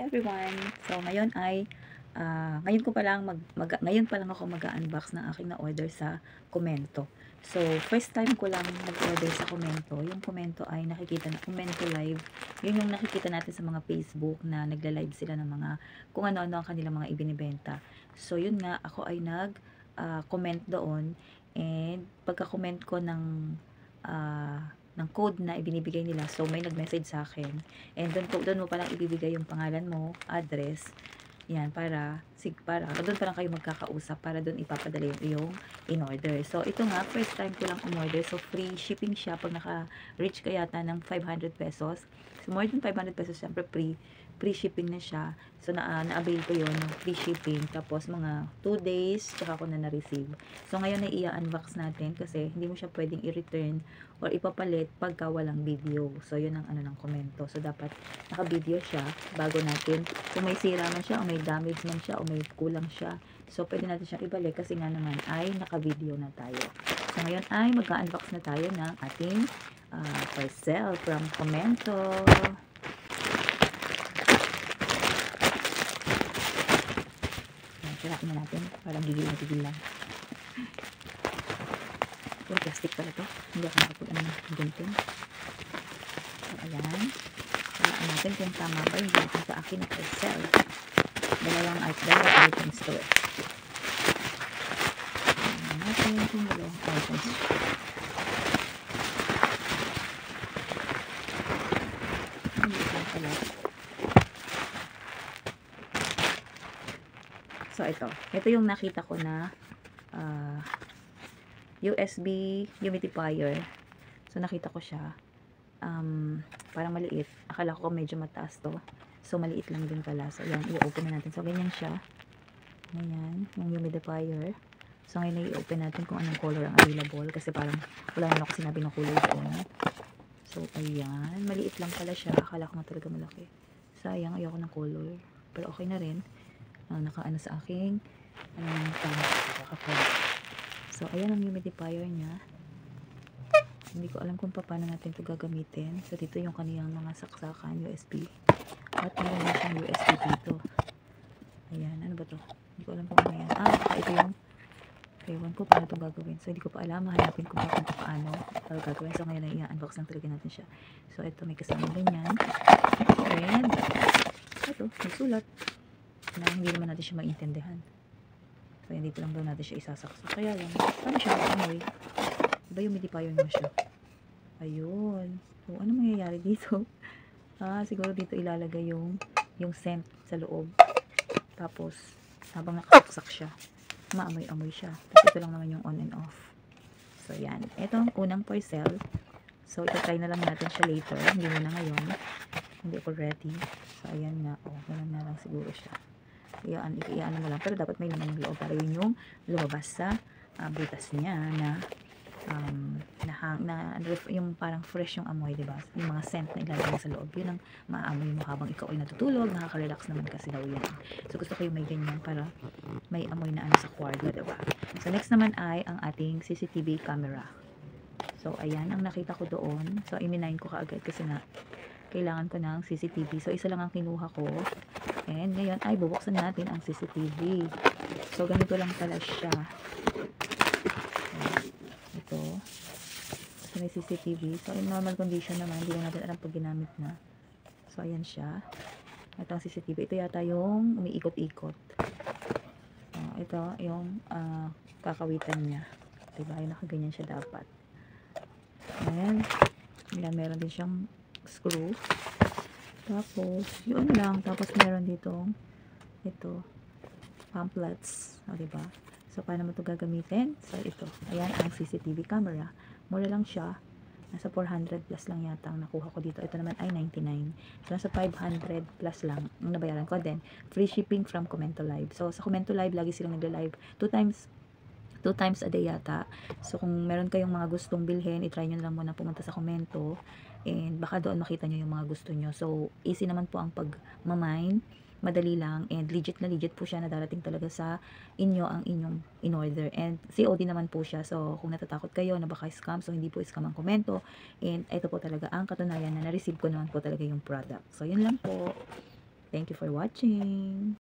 everyone! So, ngayon ay, ngayon ko pa lang ngayon pa lang ako mag-unbox ng aking na-order sa Komento. So, first time ko lang mag-order sa Komento. Yung Komento ay nakikita na, Komento Live, yun yung nakikita natin sa mga Facebook na nagla-live sila ng mga, kung ano-ano ang kanilang mga ibinibenta. So, yun nga, ako ay comment doon, and pagka-comment ko ng code na ibinibigay nila. So, may nag-message sa akin. And doon mo palang ibibigay yung pangalan mo, address. Yan, para doon pa lang kayo magkakausap para doon ipapadala yung iyong in-order. So, ito nga, first time ko lang umorder. So, free shipping siya pag naka-reach ka yata ng 500 pesos. So, more than 500 pesos, syempre free shipping na siya. So, na-avail ko yun, ng free shipping. Tapos, mga 2 days, tsaka ko na-receive. So, ngayon ay i-unbox natin kasi hindi mo siya pwedeng i-return or ipapalit pagka walang video. So, yun ang ano ng Komento. So, dapat naka-video siya bago natin, kung may sira man siya, o may damage man siya, o may kulang siya. So, pwede natin siya ibalik kasi nga naman ay naka-video na tayo. So, ngayon ay mag-unbox na tayo ng ating parcel from Komento. Sirain na natin. Parang gigil lang. Puro plastic pala to. Hindi ako nakapag-ano ng gunting. So, ayan. Sirain natin kung tama ba yung gunting sa akin na parcel. Dalawang items to it. Ayan natin kung dalawang items. Hindi lang pala. So, ito yung nakita ko na USB humidifier. So, nakita ko siya. Parang maliit. Akala ko medyo mataas to. So, maliit lang din pala. So, yan. I-open na natin. So, ganyan siya. Ayan. Yung humidifier. So, ngayon i-open natin kung anong color ang available. Kasi parang wala naman ako sinabi ng kulay doon. So, ayan. Maliit lang pala siya. Akala ko nga talaga malaki. Sayang. Ayoko ng color. Pero okay na rin. Nakaano sa aking so, ayan ang humidifier niya. Hindi ko alam kung paano natin ito gagamitin. So, dito yung kaniyang mga saksakan USB. At meron na siyang USB dito. Ayan, ano ba to? Hindi ko alam kung ano yan. Ito yung ewan ko paano itong gagawin. So, hindi ko pa alam. Mahanapin ko pa kung paano gagawin. So, ngayon ay i-unbox lang talaga natin siya. So, ito may kasama ganyan. And, ito, may sulat na hindi naman natin siya maintindihan. So, yan, dito lang daw natin siya isasaksak. Kaya yan, paano siya mag-amoy? Diba yung humidifier naman siya? Ayun. So, ano mangyayari dito? Siguro dito ilalagay yung scent sa loob. Tapos, habang nakasaksak siya, maamoy-amoy siya. Tapos, ito lang naman yung on and off. So, yan. Ito ang unang parcel. So, ito-try na lang natin siya later. Hindi mo na ngayon. Hindi ako ready. So, ayan nga. Ganun na lang siguro siya. Iyaan mo lang. Pero dapat may laman ng loob para yun yung lumabas sa butas niya na yung parang fresh yung amoy, diba? Yung mga scent na ilalagay sa loob, yun ang maamoy mo habang ikaw ay natutulog. Nakaka-relax naman kasi daw yan. So, gusto ko yung may ganyan para may amoy na ano sa kwarto, diba? So, next naman ay ang ating CCTV camera. So, ayan ang nakita ko doon. So, iminayin ko kaagad kasi nga kailangan ko ng CCTV. So, isa lang ang kinuha ko. And ngayon ay bubuksan natin ang CCTV. So, ganito lang pala siya. Ito. So, may CCTV. So, in normal condition naman, hindi na natin alam pag ginamit na. So, ayan siya. Ito ang CCTV. Ito yata yung umiikot-ikot. Ito yung kakawitan niya. Diba? Yung nakaganyan siya dapat. And, meron din siyang screw. Tapos, yun lang. Tapos, meron dito ito, pamphlets. Diba? So, paano mo ito gagamitin? So, ito. Ayan ang CCTV camera. Mura lang siya. Nasa 400 plus lang yata ang nakuha ko dito. Ito naman ay 99. So, nasa 500 plus lang ang nabayaran ko. Then, free shipping from Komento Live. So, sa Komento Live, lagi silang nagla-live 2 times a day yata. So, kung meron kayong mga gustong bilhin, itry nyo na lang muna pumunta sa Komento. And baka doon makita nyo yung mga gusto nyo. So, easy naman po ang pag-mine. Madali lang. And legit na legit po siya na darating talaga sa inyo ang inyong in-order. And COD naman po siya. So, kung natatakot kayo na baka scam, so hindi po scam ang Komento. And ito po talaga ang katunayan na na-receive ko naman po talaga yung product. So, yun lang po. Thank you for watching.